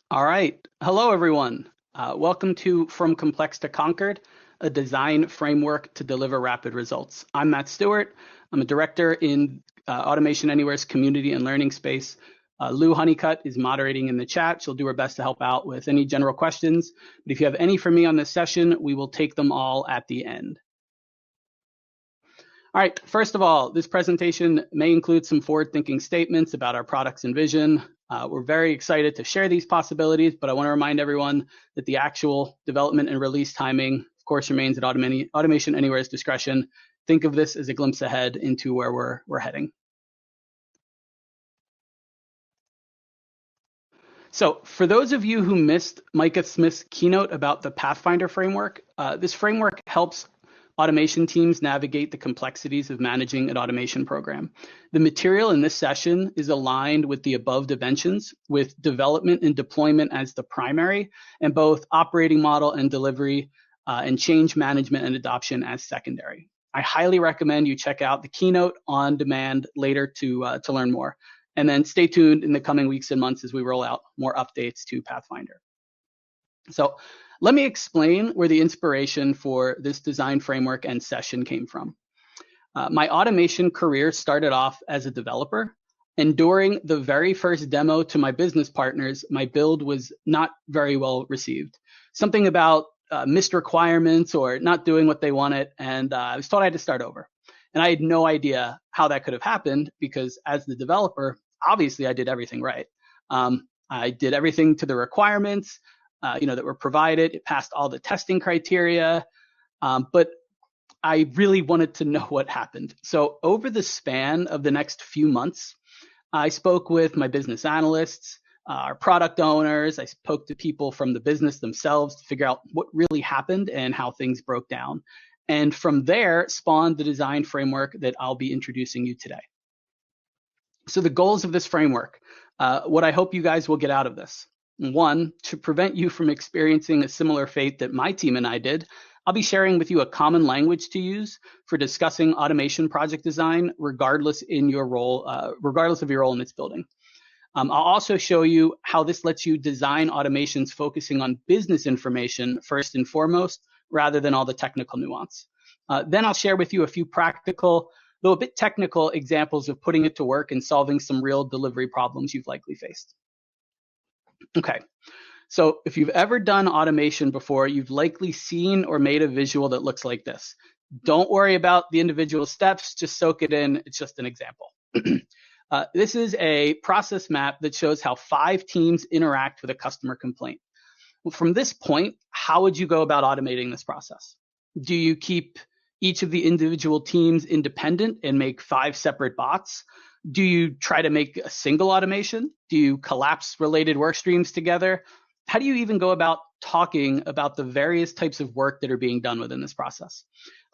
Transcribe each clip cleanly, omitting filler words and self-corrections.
All right. Hello, everyone. Welcome to From Complex to Conquered, a design framework to deliver rapid results. I'm Matt Stewart. I'm a director in Automation Anywhere's community and learning space. Lou Honeycutt is moderating in the chat. She'll do her best to help out with any general questions. But if you have any for me on this session, we will take them all at the end. All right, first of all, this presentation may include some forward-thinking statements about our products and vision. We're very excited to share these possibilities, but I want to remind everyone that the actual development and release timing, of course, remains at Automation Anywhere's discretion. Think of this as a glimpse ahead into where we're heading. So for those of you who missed Micah Smith's keynote about the Pathfinder framework, this framework helps automation teams navigate the complexities of managing an automation program. The material in this session is aligned with the above dimensions, with development and deployment as the primary, and both operating model and delivery and change management and adoption as secondary. I highly recommend you check out the keynote on demand later to learn more. And then stay tuned in the coming weeks and months as we roll out more updates to Pathfinder. So let me explain where the inspiration for this design framework and session came from. My automation career started off as a developer, and during the very first demo to my business partners, my build was not very well received. Something about missed requirements or not doing what they wanted, and I was told I had to start over. And I had no idea how that could have happened because as the developer, obviously I did everything right. I did everything to the requirements that were provided. It passed all the testing criteria, but I really wanted to know what happened. So over the span of the next few months, I spoke with my business analysts, our product owners. I spoke to people from the business themselves to figure out what really happened and how things broke down. And from there spawned the design framework that I'll be introducing you today. So the goals of this framework, what I hope you guys will get out of this. One, to prevent you from experiencing a similar fate that my team and I did, I'll be sharing with you a common language to use for discussing automation project design, regardless of your role in its building. I'll also show you how this lets you design automations focusing on business information first and foremost, rather than all the technical nuance. Then I'll share with you a few practical, though a bit technical, examples of putting it to work and solving some real delivery problems you've likely faced. Okay, so if you've ever done automation before, you've likely seen or made a visual that looks like this. Don't worry about the individual steps, just soak it in. It's just an example. This is a process map that shows how 5 teams interact with a customer complaint. Well, from this point, how would you go about automating this process? Do you keep each of the individual teams independent and make 5 separate bots? Do you try to make a single automation? Do you collapse related work streams together? How do you even go about talking about the various types of work that are being done within this process?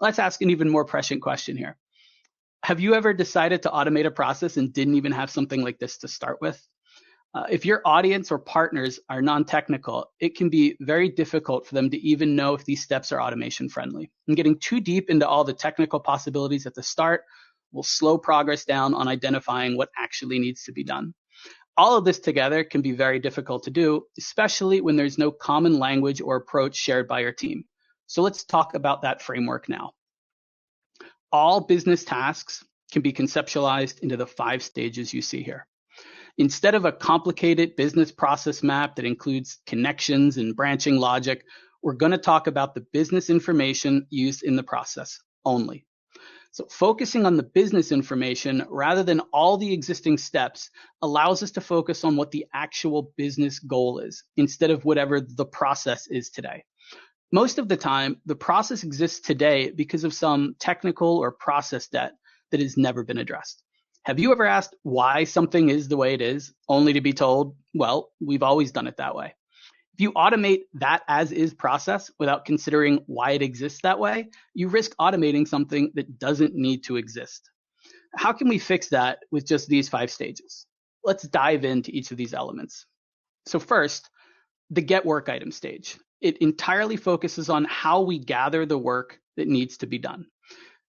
Let's ask an even more prescient question here. Have you ever decided to automate a process and didn't even have something like this to start with? If your audience or partners are non-technical, it can be very difficult for them to even know if these steps are automation friendly. And getting too deep into all the technical possibilities at the start will slow progress down on identifying what actually needs to be done. All of this together can be very difficult to do, especially when there's no common language or approach shared by your team. So let's talk about that framework now. All business tasks can be conceptualized into the 5 stages you see here. Instead of a complicated business process map that includes connections and branching logic, we're going to talk about the business information used in the process only. So focusing on the business information rather than all the existing steps allows us to focus on what the actual business goal is instead of whatever the process is today. Most of the time, the process exists today because of some technical or process debt that has never been addressed. Have you ever asked why something is the way it is, only to be told, well, we've always done it that way? If you automate that as-is process without considering why it exists that way, you risk automating something that doesn't need to exist. How can we fix that with just these 5 stages? Let's dive into each of these elements. So first, the get work item stage. It entirely focuses on how we gather the work that needs to be done.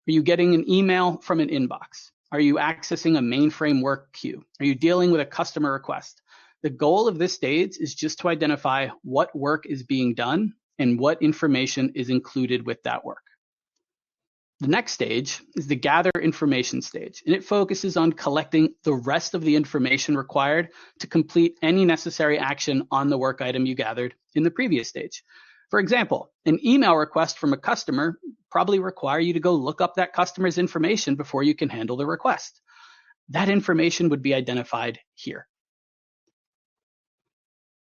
Are you getting an email from an inbox? Are you accessing a mainframe work queue? Are you dealing with a customer request? The goal of this stage is just to identify what work is being done and what information is included with that work. The next stage is the gather information stage, and it focuses on collecting the rest of the information required to complete any necessary action on the work item you gathered in the previous stage. For example, an email request from a customer probably require you to go look up that customer's information before you can handle the request. That information would be identified here.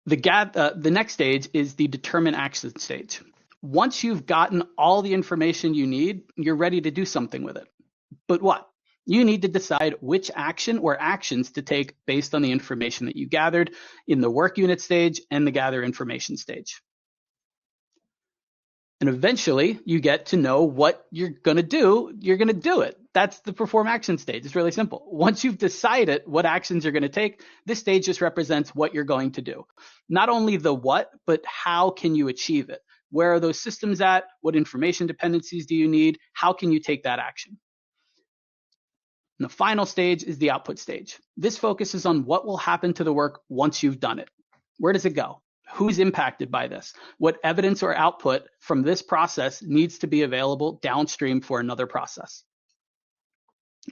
The next stage is the determine action stage. Once you've gotten all the information you need, you're ready to do something with it. But what? You need to decide which action or actions to take based on the information that you gathered in the work unit stage and the gather information stage. And eventually you get to know what you're going to do, you're going to do it. That's the perform action stage. It's really simple. Once you've decided what actions you're going to take, this stage just represents what you're going to do. Not only the what, but how can you achieve it? Where are those systems at? What information dependencies do you need? How can you take that action? And the final stage is the output stage. This focuses on what will happen to the work once you've done it. Where does it go? Who's impacted by this? What evidence or output from this process needs to be available downstream for another process?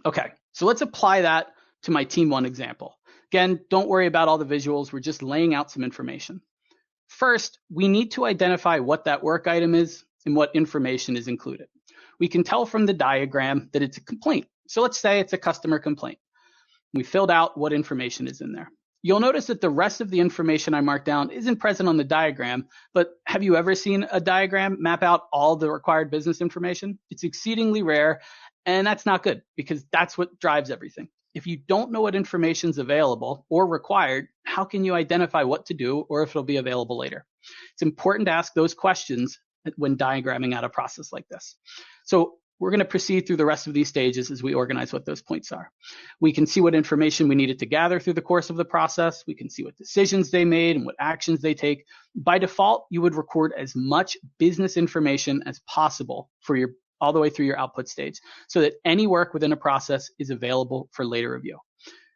Okay, so let's apply that to my team one example. Again, don't worry about all the visuals. We're just laying out some information. First, we need to identify what that work item is and what information is included. We can tell from the diagram that it's a complaint. So let's say it's a customer complaint. We filled out what information is in there. You'll notice that the rest of the information I marked down isn't present on the diagram, but have you ever seen a diagram map out all the required business information? It's exceedingly rare, and that's not good because that's what drives everything. If you don't know what information is available or required, how can you identify what to do or if it'll be available later? It's important to ask those questions when diagramming out a process like this. So we're going to proceed through the rest of these stages as we organize what those points are. We can see what information we needed to gather through the course of the process. We can see what decisions they made and what actions they take. By default, you would record as much business information as possible for your all the way through your output stage so that any work within a process is available for later review.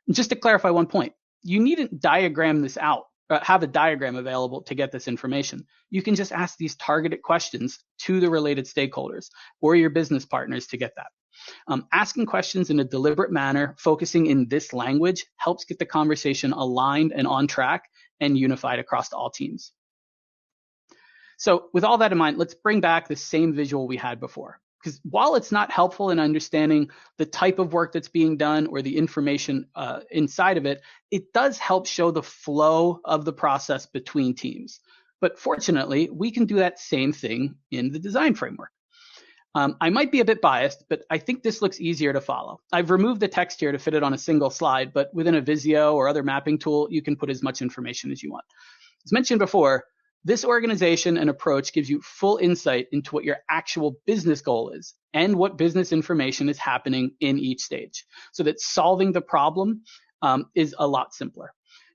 And just to clarify one point, you needn't diagram this out, have a diagram available to get this information. You can just ask these targeted questions to the related stakeholders or your business partners to get that. Asking questions in a deliberate manner, focusing in this language, helps get the conversation aligned and on track and unified across all teams. So with all that in mind, let's bring back the same visual we had before. Because while it's not helpful in understanding the type of work that's being done or the information inside of it, it does help show the flow of the process between teams. But fortunately, we can do that same thing in the design framework. I might be a bit biased, but I think this looks easier to follow. I've removed the text here to fit it on a single slide, but within a Visio or other mapping tool, you can put as much information as you want. As mentioned before, this organization and approach gives you full insight into what your actual business goal is and what business information is happening in each stage, so that solving the problem is a lot simpler.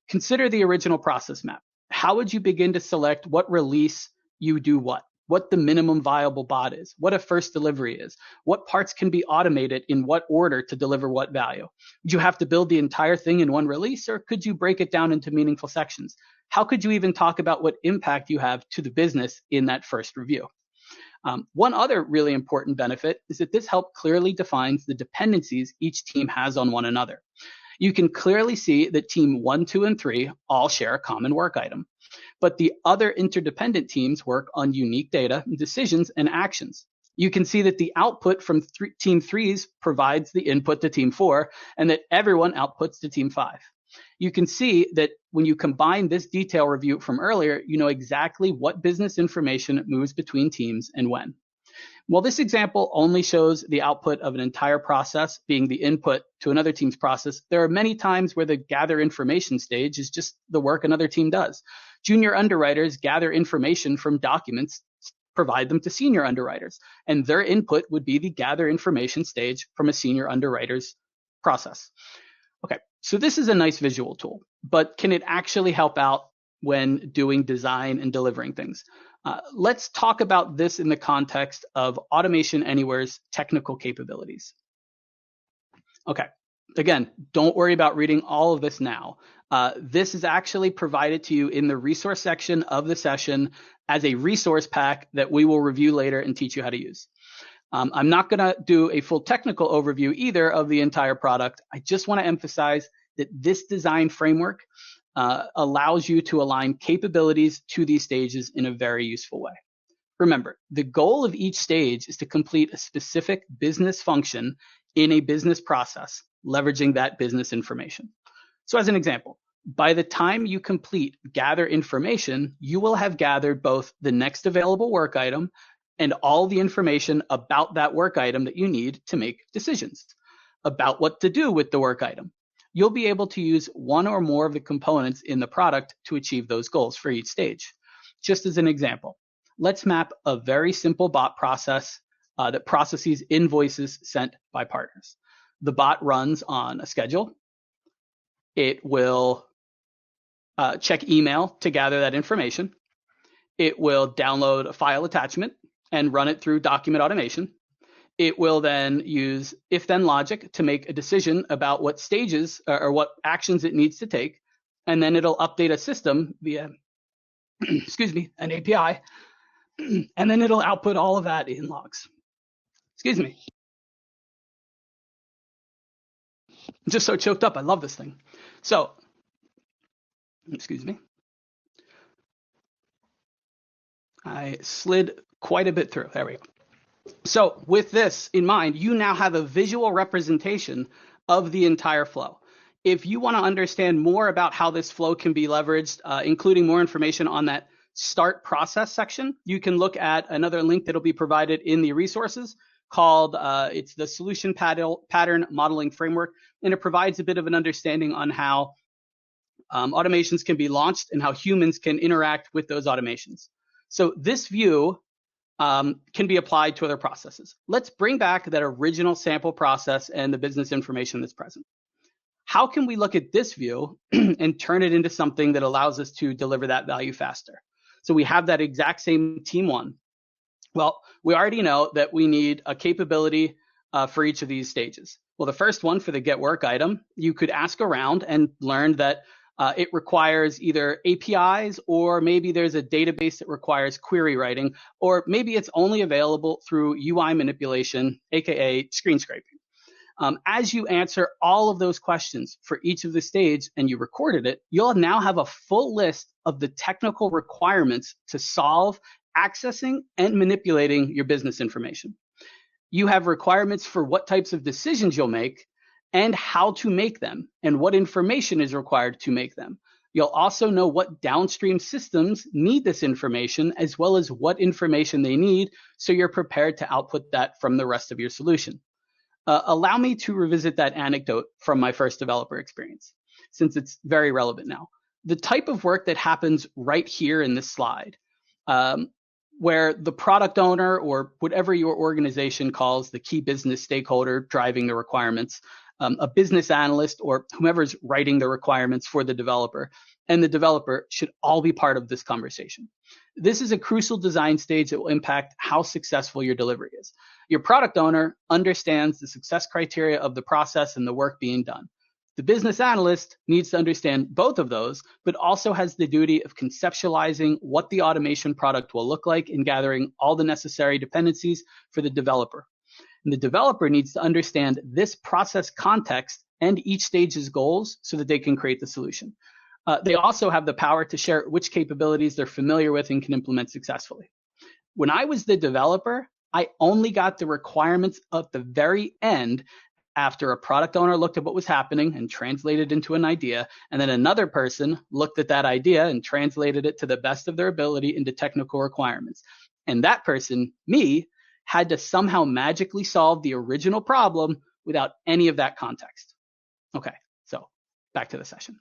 Consider the original process map. How would you begin to select what release you do what the minimum viable bot is, what a first delivery is, what parts can be automated in what order to deliver what value? Would you have to build the entire thing in one release, or could you break it down into meaningful sections? How could you even talk about what impact you have to the business in that first review? One other really important benefit is that this help clearly defines the dependencies each team has on one another. You can clearly see that team 1, 2, and 3 all share a common work item, but the other interdependent teams work on unique data, decisions, and actions. You can see that the output from team 3's provides the input to team 4, and that everyone outputs to team 5. You can see that when you combine this detail review from earlier, you know exactly what business information moves between teams and when. While this example only shows the output of an entire process being the input to another team's process, there are many times where the gather information stage is just the work another team does. Junior underwriters gather information from documents, provide them to senior underwriters, and their input would be the gather information stage from a senior underwriter's process. Okay, so this is a nice visual tool, but can it actually help out when doing design and delivering things? Let's talk about this in the context of Automation Anywhere's technical capabilities. Okay, again, don't worry about reading all of this now. This is actually provided to you in the resource section of the session as a resource pack that we will review later and teach you how to use. I'm not going to do a full technical overview either of the entire product. I just want to emphasize that this design framework allows you to align capabilities to these stages in a very useful way. Remember, the goal of each stage is to complete a specific business function in a business process, leveraging that business information. So as an example, by the time you complete gather information, you will have gathered both the next available work item and all the information about that work item that you need to make decisions about what to do with the work item. You'll be able to use one or more of the components in the product to achieve those goals for each stage. Just as an example, let's map a very simple bot process that processes invoices sent by partners. The bot runs on a schedule. It will check email to gather that information. It will download a file attachment and run it through document automation. It will then use if-then logic to make a decision about what stages or what actions it needs to take. And then it'll update a system via, an API. And then it'll output all of that in logs. I'm just so choked up. I love this thing. So, I slid quite a bit through. There we go. So with this in mind, you now have a visual representation of the entire flow. If you want to understand more about how this flow can be leveraged, including more information on that start process section, you can look at another link that'll be provided in the resources called, it's the Solution Pattern Modeling Framework, and it provides a bit of an understanding on how automations can be launched and how humans can interact with those automations. So this view can be applied to other processes. Let's bring back that original sample process and the business information that's present. How can we look at this view and turn it into something that allows us to deliver that value faster? So we have that exact same team one. Well, we already know that we need a capability for each of these stages. Well, the first one for the get work item, you could ask around and learn that it requires either APIs, or maybe there's a database that requires query writing, or maybe it's only available through UI manipulation, aka screen scraping. As you answer all of those questions for each of the stage and you recorded it, you'll now have a full list of the technical requirements to solve, accessing, and manipulating your business information. You have requirements for what types of decisions you'll make and how to make them, and what information is required to make them. You'll also know what downstream systems need this information, as well as what information they need, so you're prepared to output that from the rest of your solution. Allow me to revisit that anecdote from my first developer experience, since it's very relevant now. The type of work that happens right here in this slide, where the product owner, or whatever your organization calls the key business stakeholder driving the requirements, a business analyst, or whomever's writing the requirements for the developer, and the developer should all be part of this conversation. This is a crucial design stage that will impact how successful your delivery is. Your product owner understands the success criteria of the process and the work being done. The business analyst needs to understand both of those, but also has the duty of conceptualizing what the automation product will look like and gathering all the necessary dependencies for the developer. And the developer needs to understand this process context and each stage's goals so that they can create the solution. They also have the power to share which capabilities they're familiar with and can implement successfully. When I was the developer, I only got the requirements at the very end after a product owner looked at what was happening and translated into an idea, and then another person looked at that idea and translated it to the best of their ability into technical requirements. And that person, me, had to somehow magically solve the original problem without any of that context. Okay, so back to the session.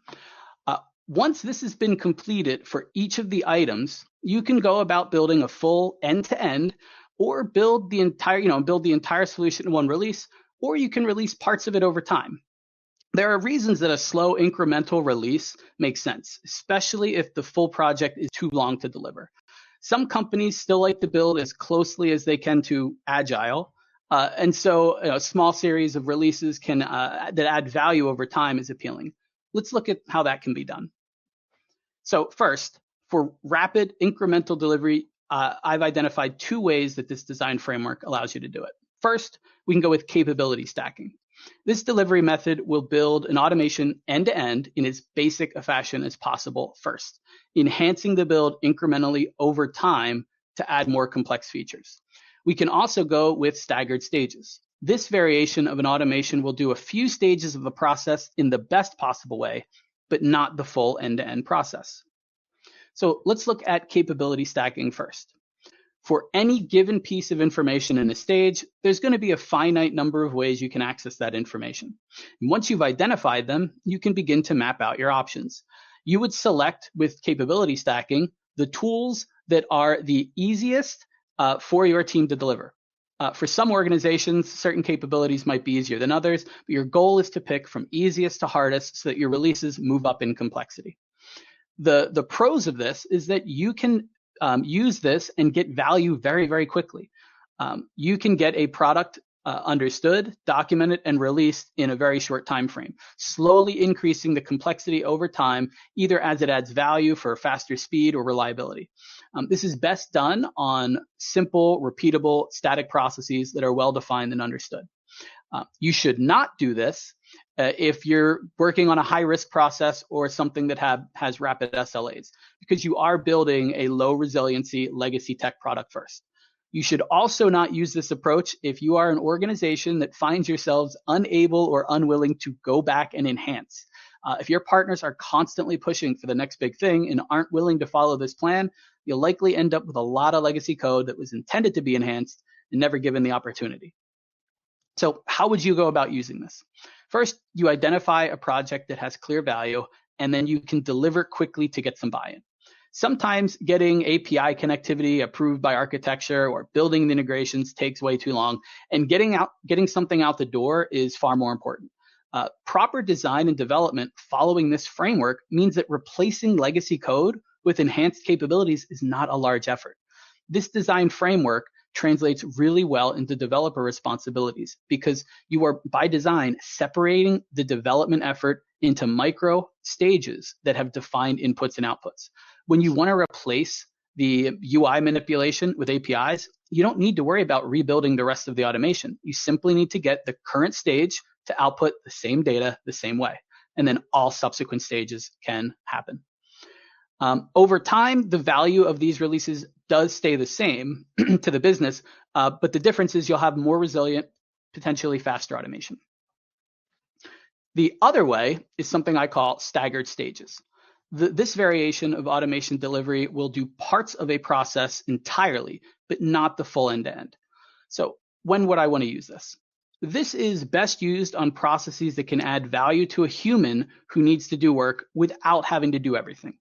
Once this has been completed for each of the items, you can go about building a full end-to-end, or build the entire solution in one release, or you can release parts of it over time. There are reasons that a slow incremental release makes sense, especially if the full project is too long to deliver. Some companies still like to build as closely as they can to agile, and so a small series of releases that add value over time is appealing. let's look at how that can be done. So first, for rapid incremental delivery, I've identified 2 ways that this design framework allows you to do it. First, we can go with capability stacking. This delivery method will build an automation end-to-end in as basic a fashion as possible first, enhancing the build incrementally over time to add more complex features. We can also go with staggered stages. This variation of an automation will do a few stages of the process in the best possible way, but not the full end-to-end process. So let's look at capability stacking first. For any given piece of information in a stage, there's going to be a finite number of ways you can access that information. And once you've identified them, you can begin to map out your options. You would select, with capability stacking, the tools that are the easiest for your team to deliver. For some organizations, certain capabilities might be easier than others, but your goal is to pick from easiest to hardest so that your releases move up in complexity. The pros of this is that you can use this and get value very, very quickly. You can get a product understood, documented, and released in a very short time frame, slowly increasing the complexity over time, either as it adds value for faster speed or reliability. This is best done on simple, repeatable, static processes that are well-defined and understood. You should not do this if you're working on a high-risk process or something that has rapid SLAs, because you are building a low-resiliency legacy tech product first. You should also not use this approach if you are an organization that finds yourselves unable or unwilling to go back and enhance. If your partners are constantly pushing for the next big thing and aren't willing to follow this plan, you'll likely end up with a lot of legacy code that was intended to be enhanced and never given the opportunity. So how would you go about using this? First, you identify a project that has clear value, and then you can deliver quickly to get some buy-in. Sometimes getting API connectivity approved by architecture or building the integrations takes way too long, and getting something out the door is far more important. Proper design and development following this framework means that replacing legacy code with enhanced capabilities is not a large effort. This design framework translates really well into developer responsibilities because you are, by design, separating the development effort into micro stages that have defined inputs and outputs. When you want to replace the UI manipulation with APIs, you don't need to worry about rebuilding the rest of the automation. You simply need to get the current stage to output the same data the same way, and then all subsequent stages can happen. Over time, the value of these releases does stay the same to the business, but the difference is you'll have more resilient, potentially faster automation. The other way is something I call staggered stages. This variation of automation delivery will do parts of a process entirely, but not the full end-to-end. So when would I want to use this? This is best used on processes that can add value to a human who needs to do work without having to do everything.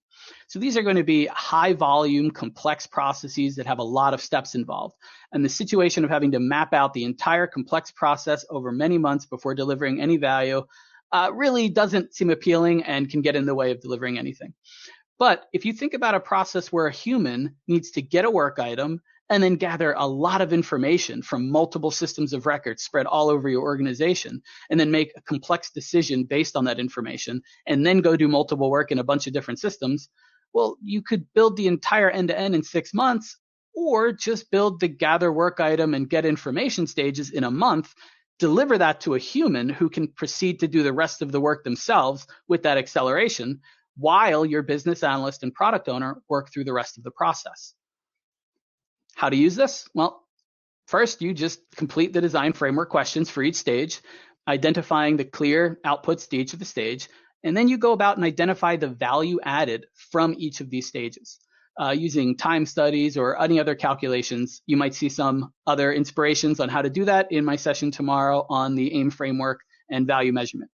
So these are going to be high volume, complex processes that have a lot of steps involved. And the situation of having to map out the entire complex process over many months before delivering any value really doesn't seem appealing and can get in the way of delivering anything. But if you think about a process where a human needs to get a work item and then gather a lot of information from multiple systems of record spread all over your organization, and then make a complex decision based on that information, and then go do multiple work in a bunch of different systems, well, you could build the entire end-to-end in 6 months, or just build the gather work item and get information stages in a month, deliver that to a human who can proceed to do the rest of the work themselves with that acceleration, while your business analyst and product owner work through the rest of the process. How to use this? Well, first, you just complete the design framework questions for each stage, identifying the clear outputs to each of the stage, and then you go about and identify the value added from each of these stages. Using time studies or any other calculations, you might see some other inspirations on how to do that in my session tomorrow on the AIM framework and value measurement.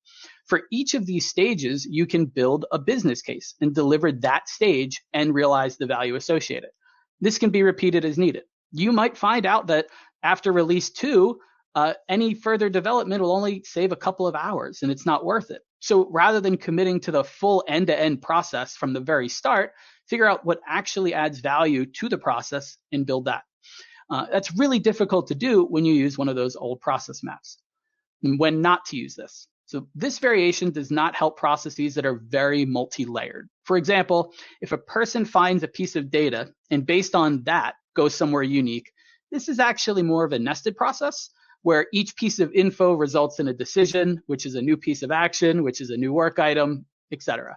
For each of these stages, you can build a business case and deliver that stage and realize the value associated. This can be repeated as needed. You might find out that after release 2, any further development will only save a couple of hours and it's not worth it. So rather than committing to the full end-to-end process from the very start, figure out what actually adds value to the process and build that. That's really difficult to do when you use one of those old process maps. And when not to use this. So this variation does not help processes that are very multi-layered. For example, if a person finds a piece of data and based on that goes somewhere unique, this is actually more of a nested process where each piece of info results in a decision, which is a new piece of action, which is a new work item, etc.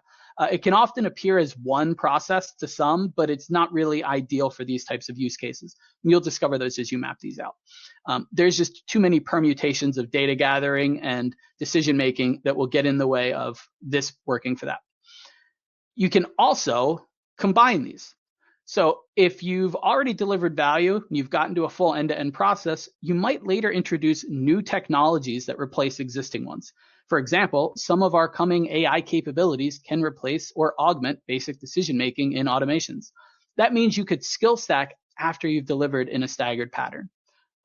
It can often appear as one process to some, but it's not really ideal for these types of use cases. And you'll discover those as you map these out. There's just too many permutations of data gathering and decision making that will get in the way of this working for that. You can also combine these. So if you've already delivered value, you've gotten to a full end-to-end process, you might later introduce new technologies that replace existing ones. For example, some of our coming AI capabilities can replace or augment basic decision-making in automations. That means you could skill stack after you've delivered in a staggered pattern.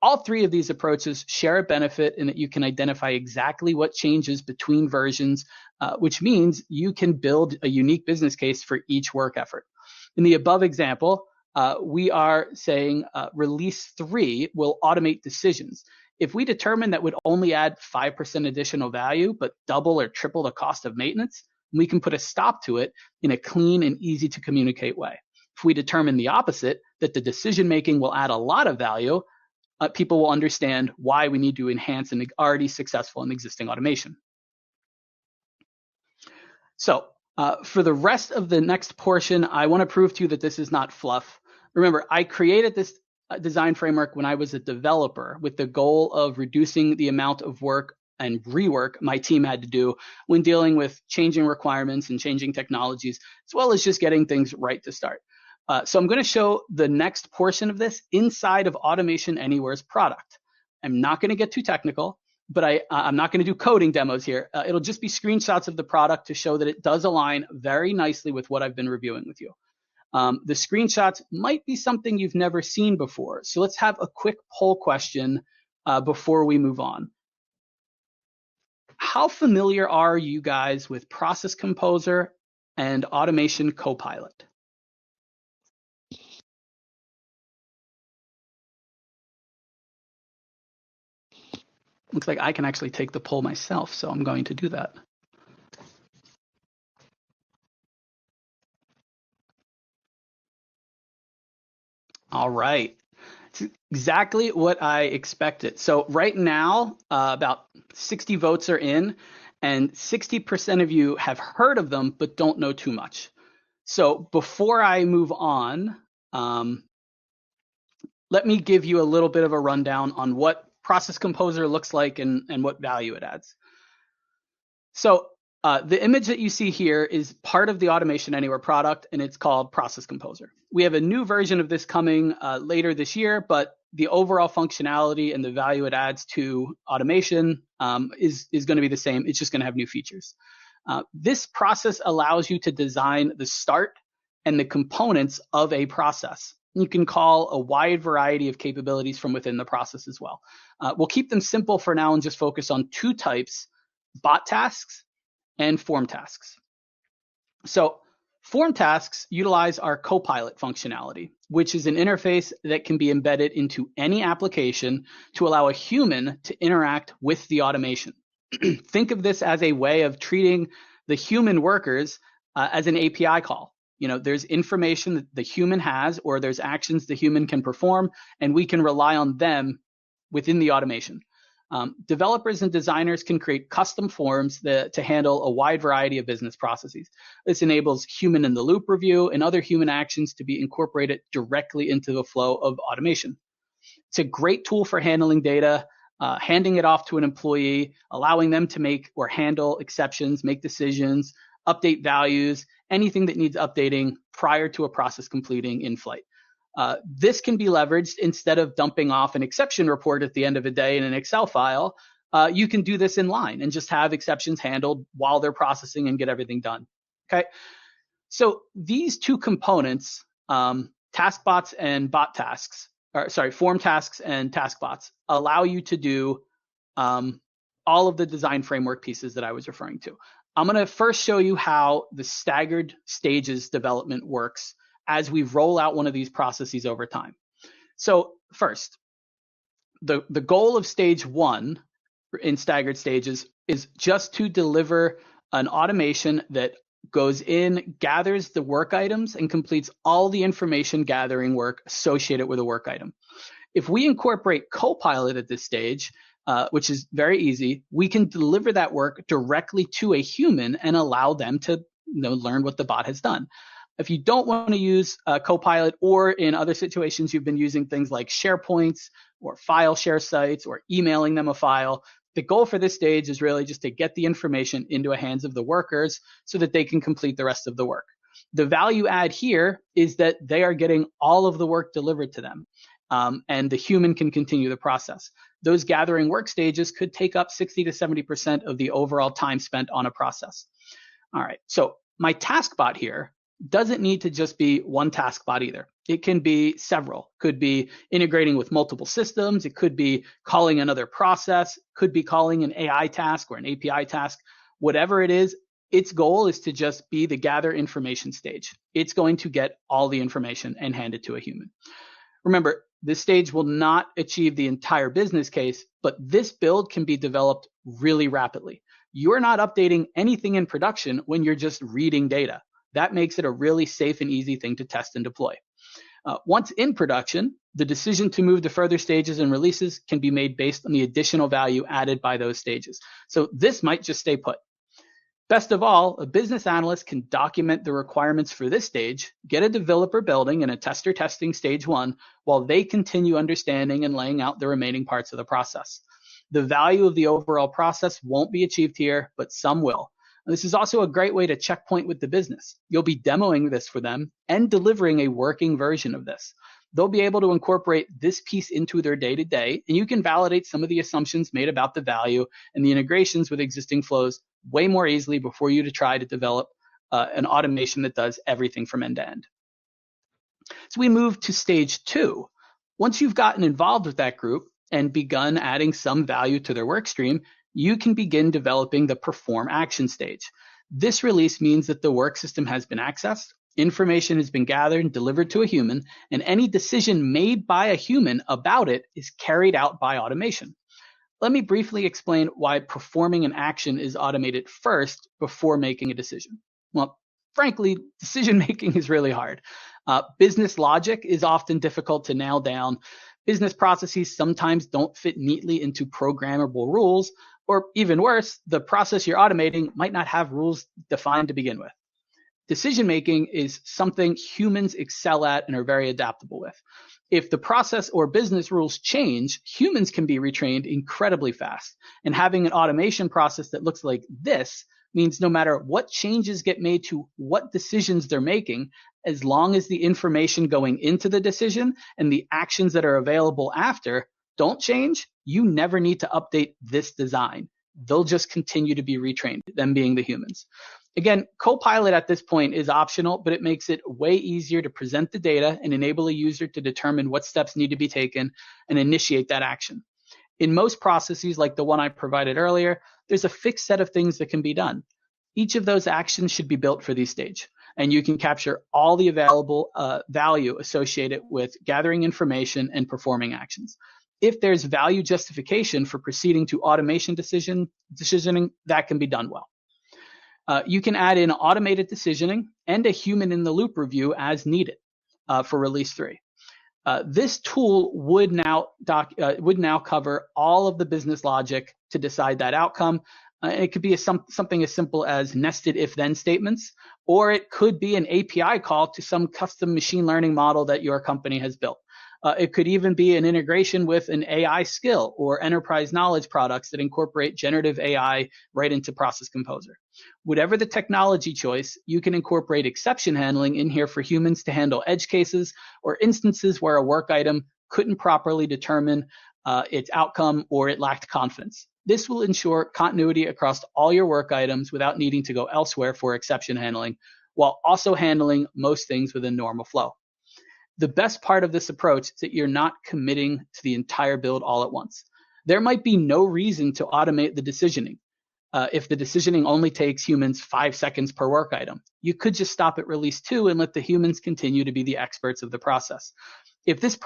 All three of these approaches share a benefit in that you can identify exactly what changes between versions, which means you can build a unique business case for each work effort. In the above example, we are saying release 3 will automate decisions. If we determine that would only add 5% additional value, but double or triple the cost of maintenance, we can put a stop to it in a clean and easy to communicate way. If we determine the opposite, that the decision making will add a lot of value, people will understand why we need to enhance an already successful and existing automation. So for the rest of the next portion, I want to prove to you that this is not fluff. Remember, I created this design framework when I was a developer with the goal of reducing the amount of work and rework my team had to do when dealing with changing requirements and changing technologies, as well as just getting things right to start. So I'm going to show the next portion of this inside of Automation Anywhere's product. I'm not going to get too technical, but I'm not going to do coding demos here. It'll just be screenshots of the product to show that it does align very nicely with what I've been reviewing with you. The screenshots might be something you've never seen before. So let's have a quick poll question before we move on. How familiar are you guys with Process Composer and Automation Copilot? Looks like I can actually take the poll myself, so I'm going to do that. All right. It's exactly what I expected. So right now, about 60 votes are in, and 60% of you have heard of them but don't know too much. So before I move on, let me give you a little bit of a rundown on what Process Composer looks like and what value it adds. So the image that you see here is part of the Automation Anywhere product, and it's called Process Composer. We have a new version of this coming later this year, but the overall functionality and the value it adds to automation is going to be the same. It's just going to have new features. This process allows you to design the start and the components of a process. You can call a wide variety of capabilities from within the process as well. We'll keep them simple for now and just focus on two types: bot tasks and form tasks. So form tasks utilize our Copilot functionality, which is an interface that can be embedded into any application to allow a human to interact with the automation. Think of this as a way of treating the human workers as an API call. You know, there's information that the human has, or there's actions the human can perform, and we can rely on them within the automation. Developers and designers can create custom forms to handle a wide variety of business processes. This enables human in the loop review and other human actions to be incorporated directly into the flow of automation. It's a great tool for handling data, handing it off to an employee, allowing them to make or handle exceptions, make decisions, update values, anything that needs updating prior to a process completing in flight. This can be leveraged instead of dumping off an exception report at the end of a day in an Excel file. You can do this in line and just have exceptions handled while they're processing and get everything done. Okay. So these two components, task bots and bot tasks, or sorry, form tasks and task bots, allow you to do all of the design framework pieces that I was referring to. I'm going to first show you how the staggered stages development works as we roll out one of these processes over time. So first, the goal of stage one in staggered stages is just to deliver an automation that goes in, gathers the work items, and completes all the information gathering work associated with a work item. If we incorporate Copilot at this stage, which is very easy, we can deliver that work directly to a human and allow them to learn what the bot has done. If you don't want to use Copilot, or in other situations you've been using things like SharePoints or file share sites or emailing them a file, the goal for this stage is really just to get the information into the hands of the workers so that they can complete the rest of the work. The value add here is that they are getting all of the work delivered to them, and the human can continue the process. Those gathering work stages could take up 60 to 70% of the overall time spent on a process. All right, so my task bot here doesn't need to just be one task bot either. It can be several. Could be integrating with multiple systems. It could be calling another process. Could be calling an AI task or an API task. Whatever it is, its goal is to just be the gather information stage. It's going to get all the information and hand it to a human. Remember, this stage will not achieve the entire business case, but this build can be developed really rapidly. You're not updating anything in production when you're just reading data. That makes it a really safe and easy thing to test and deploy. Once in production, the decision to move to further stages and releases can be made based on the additional value added by those stages. So this might just stay put. Best of all, a business analyst can document the requirements for this stage, get a developer building and a tester testing stage 1, while they continue understanding and laying out the remaining parts of the process. The value of the overall process won't be achieved here, but some will. This is also a great way to checkpoint with the business. You'll be demoing this for them and delivering a working version of this. They'll be able to incorporate this piece into their day-to-day, and you can validate some of the assumptions made about the value and the integrations with existing flows way more easily before you try to develop an automation that does everything from end to end. So we move to stage 2. Once you've gotten involved with that group and begun adding some value to their work stream, you can begin developing the perform action stage. This release means that the work system has been accessed, information has been gathered and delivered to a human, and any decision made by a human about it is carried out by automation. Let me briefly explain why performing an action is automated first before making a decision. Well, frankly, decision making is really hard. Business logic is often difficult to nail down. Business processes sometimes don't fit neatly into programmable rules, or even worse, the process you're automating might not have rules defined to begin with. Decision-making is something humans excel at and are very adaptable with. If the process or business rules change, humans can be retrained incredibly fast. And having an automation process that looks like this means no matter what changes get made to what decisions they're making, as long as the information going into the decision and the actions that are available after don't change, you never need to update this design. They'll just continue to be retrained, them being the humans. Again, Copilot at this point is optional, but it makes it way easier to present the data and enable a user to determine what steps need to be taken and initiate that action. In most processes, like the one I provided earlier, there's a fixed set of things that can be done. Each of those actions should be built for this stage, and you can capture all the available value associated with gathering information and performing actions. If there's value justification for proceeding to automation decisioning, that can be done well. You can add in automated decisioning and a human in the loop review as needed for release 3. This tool would now cover all of the business logic to decide that outcome. It could be something as simple as nested if-then statements, or it could be an API call to some custom machine learning model that your company has built. It could even be an integration with an AI skill or enterprise knowledge products that incorporate generative AI right into Process Composer. Whatever the technology choice, you can incorporate exception handling in here for humans to handle edge cases or instances where a work item couldn't properly determine its outcome or it lacked confidence. This will ensure continuity across all your work items without needing to go elsewhere for exception handling, while also handling most things within normal flow. The best part of this approach is that you're not committing to the entire build all at once. There might be no reason to automate the decisioning. If the decisioning only takes humans 5 seconds per work item, you could just stop at release 2 and let the humans continue to be the experts of the process. If this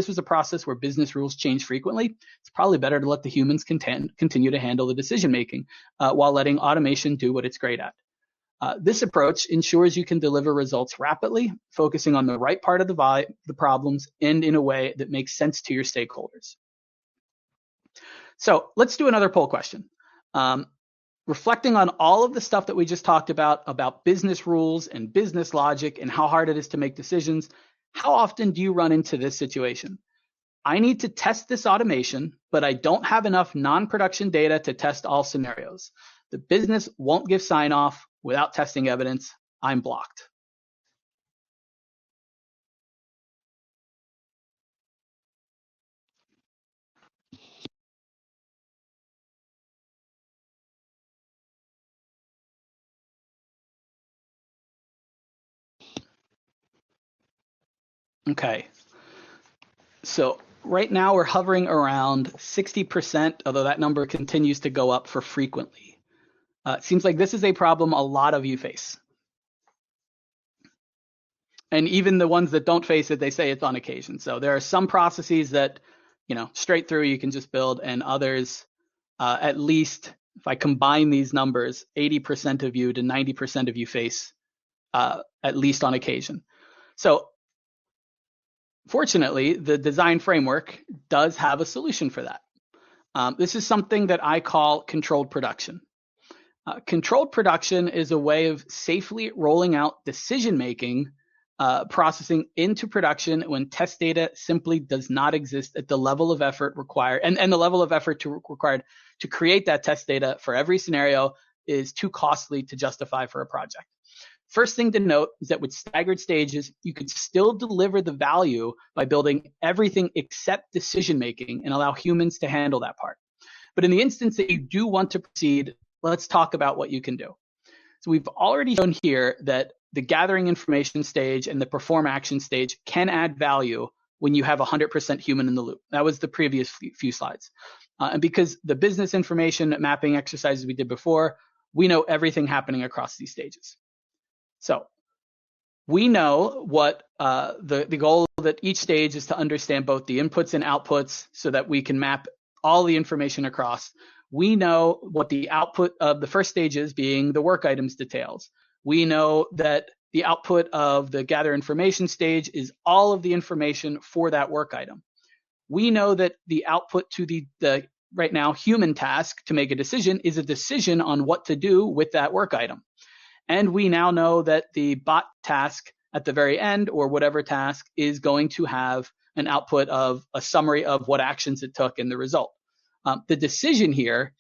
was a process where business rules change frequently, it's probably better to let the humans continue to handle the decision making while letting automation do what it's great at. This approach ensures you can deliver results rapidly, focusing on the right part of the problems and in a way that makes sense to your stakeholders. So let's do another poll question. Reflecting on all of the stuff that we just talked about business rules and business logic and how hard it is to make decisions, how often do you run into this situation? I need to test this automation, but I don't have enough non-production data to test all scenarios. The business won't give sign-off without testing evidence. I'm blocked. Okay. So right now we're hovering around 60%, although that number continues to go up for frequently. It seems like this is a problem a lot of you face. And even the ones that don't face it, they say it's on occasion. So there are some processes that, straight through you can just build, and others, at least if I combine these numbers, 80% of you to 90% of you face at least on occasion. So fortunately, the design framework does have a solution for that. This is something that I call controlled production. Controlled production is a way of safely rolling out decision-making processing into production when test data simply does not exist at the level of effort required, and the level of effort required to create that test data for every scenario is too costly to justify for a project. First thing to note is that with staggered stages, you could still deliver the value by building everything except decision-making and allow humans to handle that part. But in the instance that you do want to proceed, let's talk about what you can do. So we've already shown here that the gathering information stage and the perform action stage can add value when you have 100% human in the loop. That was the previous few slides. And because the business information mapping exercises we did before, we know everything happening across these stages. So we know what the goal that each stage is to understand both the inputs and outputs so that we can map all the information across. We know what the output of the first stage is, being the work items details. We know that the output of the gather information stage is all of the information for that work item. We know that the output to the right now human task to make a decision is a decision on what to do with that work item. And we now know that the bot task at the very end, or whatever task, is going to have an output of a summary of what actions it took in the result. The decision here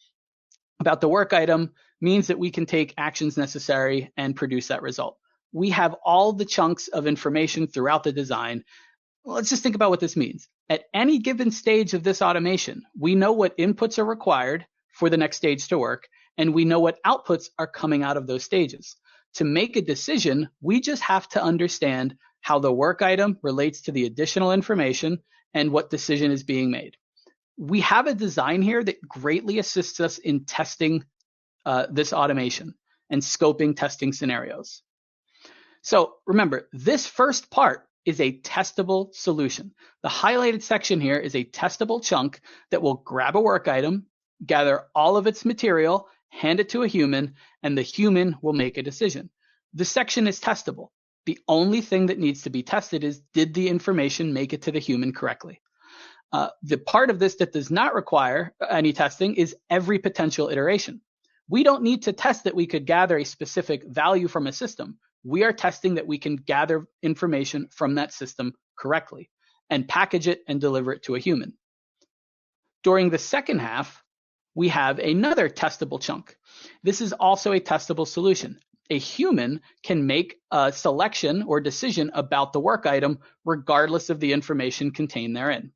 about the work item means that we can take actions necessary and produce that result. We have all the chunks of information throughout the design. Let's just think about what this means. At any given stage of this automation, we know what inputs are required for the next stage to work, and we know what outputs are coming out of those stages. To make a decision, we just have to understand how the work item relates to the additional information and what decision is being made. We have a design here that greatly assists us in testing this automation and scoping testing scenarios. So remember, this first part is a testable solution. The highlighted section here is a testable chunk that will grab a work item, gather all of its material, hand it to a human, and the human will make a decision. The section is testable. The only thing that needs to be tested is, did the information make it to the human correctly? The part of this that does not require any testing is every potential iteration. We don't need to test that we could gather a specific value from a system. We are testing that we can gather information from that system correctly and package it and deliver it to a human. During the second half, we have another testable chunk. This is also a testable solution. A human can make a selection or decision about the work item regardless of the information contained therein.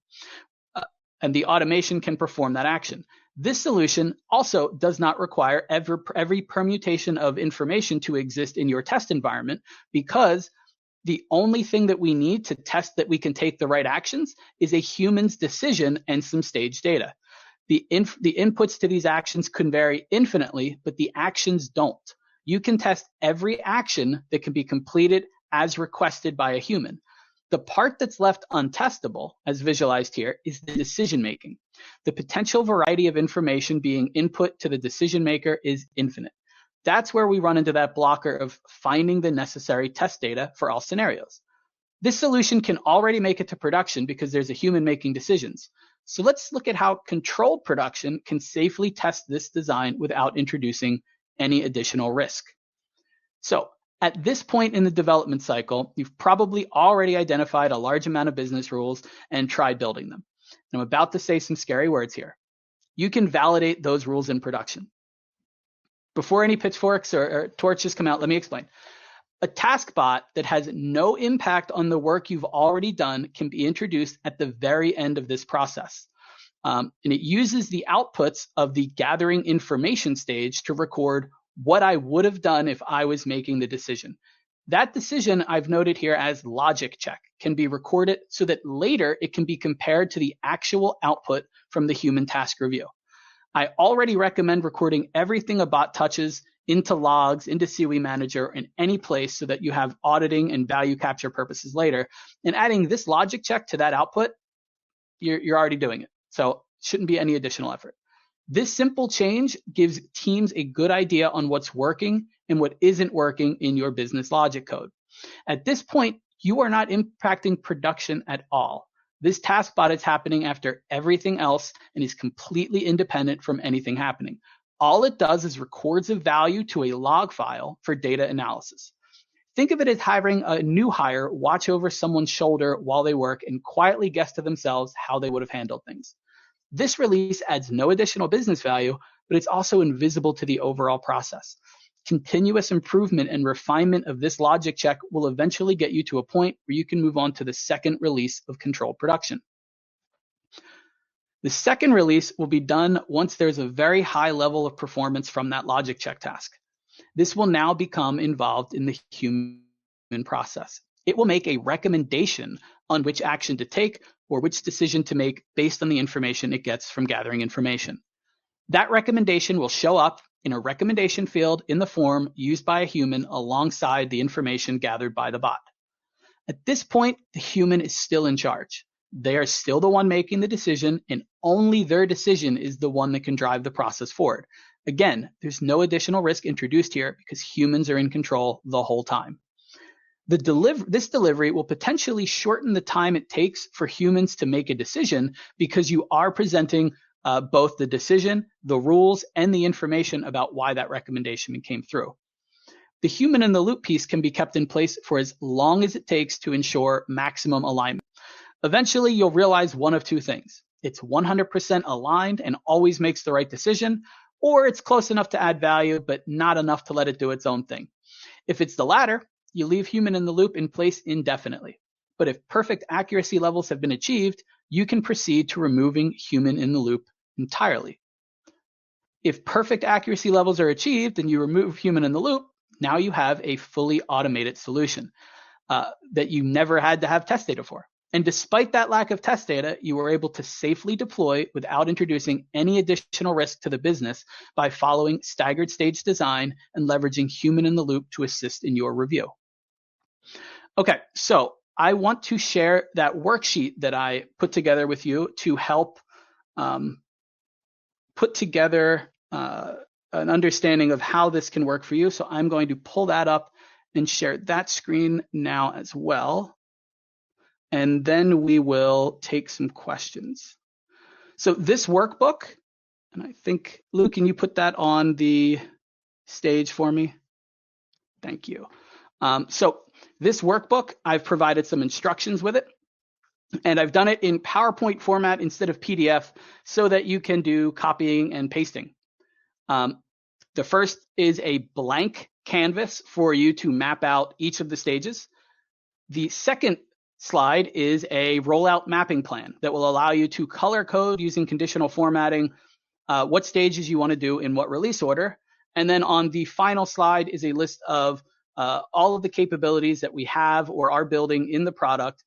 And the automation can perform that action. This solution also does not require every permutation of information to exist in your test environment, because the only thing that we need to test that we can take the right actions is a human's decision and some stage data. The inputs to these actions can vary infinitely, but the actions don't. You can test every action that can be completed as requested by a human. The part that's left untestable, as visualized here, is the decision making. The potential variety of information being input to the decision maker is infinite. That's where we run into that blocker of finding the necessary test data for all scenarios. This solution can already make it to production because there's a human making decisions. So let's look at how controlled production can safely test this design without introducing any additional risk. So at this point in the development cycle, you've probably already identified a large amount of business rules and tried building them. And I'm about to say some scary words here. You can validate those rules in production. Before any pitchforks or torches come out, let me explain. A task bot that has no impact on the work you've already done can be introduced at the very end of this process. And it uses the outputs of the gathering information stage to record what I would have done if I was making the decision. That decision I've noted here as logic check can be recorded so that later it can be compared to the actual output from the human task review. I already recommend recording everything a bot touches into logs, into COE Manager, in any place so that you have auditing and value capture purposes later. And adding this logic check to that output, you're already doing it. So shouldn't be any additional effort. This simple change gives teams a good idea on what's working and what isn't working in your business logic code. At this point, you are not impacting production at all. This task bot is happening after everything else and is completely independent from anything happening. All it does is records a value to a log file for data analysis. Think of it as having a new hire watch over someone's shoulder while they work and quietly guess to themselves how they would have handled things. This release adds no additional business value, but it's also invisible to the overall process. Continuous improvement and refinement of this logic check will eventually get you to a point where you can move on to the second release of controlled production. The second release will be done once there's a very high level of performance from that logic check task. This will now become involved in the human process. It will make a recommendation on which action to take or which decision to make based on the information it gets from gathering information. That recommendation will show up in a recommendation field in the form used by a human alongside the information gathered by the bot. At this point, the human is still in charge. They are still the one making the decision, and only their decision is the one that can drive the process forward. Again, there's no additional risk introduced here because humans are in control the whole time. This delivery will potentially shorten the time it takes for humans to make a decision because you are presenting both the decision, the rules, and the information about why that recommendation came through. The human in the loop piece can be kept in place for as long as it takes to ensure maximum alignment. Eventually, you'll realize one of two things. It's 100% aligned and always makes the right decision, or it's close enough to add value, but not enough to let it do its own thing. If it's the latter, you leave human in the loop in place indefinitely. But if perfect accuracy levels have been achieved, you can proceed to removing human in the loop entirely. If perfect accuracy levels are achieved and you remove human in the loop, now you have a fully automated solution that you never had to have test data for. And despite that lack of test data, you were able to safely deploy without introducing any additional risk to the business by following staggered stage design and leveraging human in the loop to assist in your review. Okay, so I want to share that worksheet that I put together with you to help put together an understanding of how this can work for you. So I'm going to pull that up and share that screen now as well. And then we will take some questions. So this workbook, and I think, Luke, can you put that on the stage for me? Thank you. So this workbook, I've provided some instructions with it. And I've done it in PowerPoint format instead of PDF so that you can do copying and pasting. The first is a blank canvas for you to map out each of the stages. The second slide is a rollout mapping plan that will allow you to color code using conditional formatting what stages you want to do in what release order. And then on the final slide is a list of all of the capabilities that we have or are building in the product.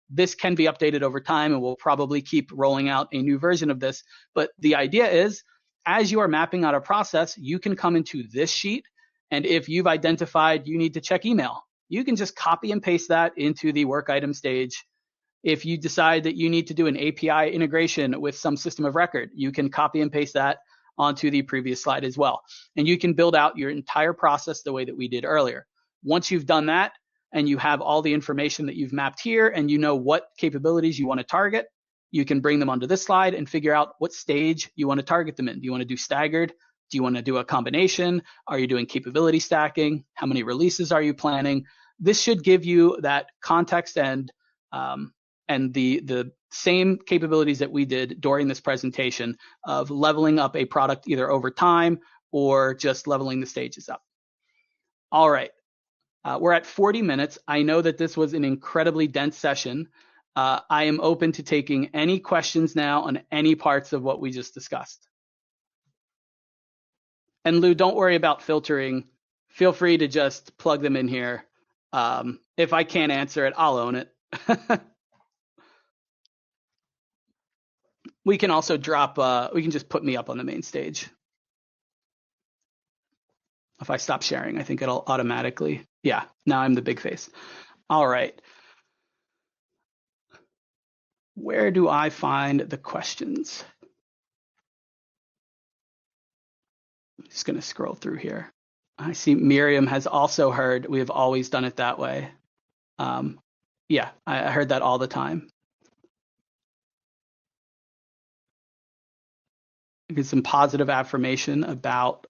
This can be updated over time, and we'll probably keep rolling out a new version of this. But the idea is, as you are mapping out a process, you can come into this sheet, and if you've identified you need to check email, you can just copy and paste that into the work item stage. If you decide that you need to do an API integration with some system of record, you can copy and paste that onto the previous slide as well. And you can build out your entire process the way that we did earlier. Once you've done that and you have all the information that you've mapped here and you know what capabilities you want to target, you can bring them onto this slide and figure out what stage you want to target them in. Do you want to do staggered? Do you want to do a combination? Are you doing capability stacking? How many releases are you planning? This should give you that context and the same capabilities that we did during this presentation of leveling up a product either over time or just leveling the stages up. All right, we're at 40 minutes. I know that this was an incredibly dense session. I am open to taking any questions now on any parts of what we just discussed. And Lou, don't worry about filtering. Feel free to just plug them in here. If I can't answer it, I'll own it. We can also drop, we can just put me up on the main stage. If I stop sharing, I think it'll automatically, yeah, now I'm the big face. All right. Where do I find the questions? I'm just gonna scroll through here. I see Miriam has also heard we have always done it that way. Yeah, I heard that all the time. Get some positive affirmation about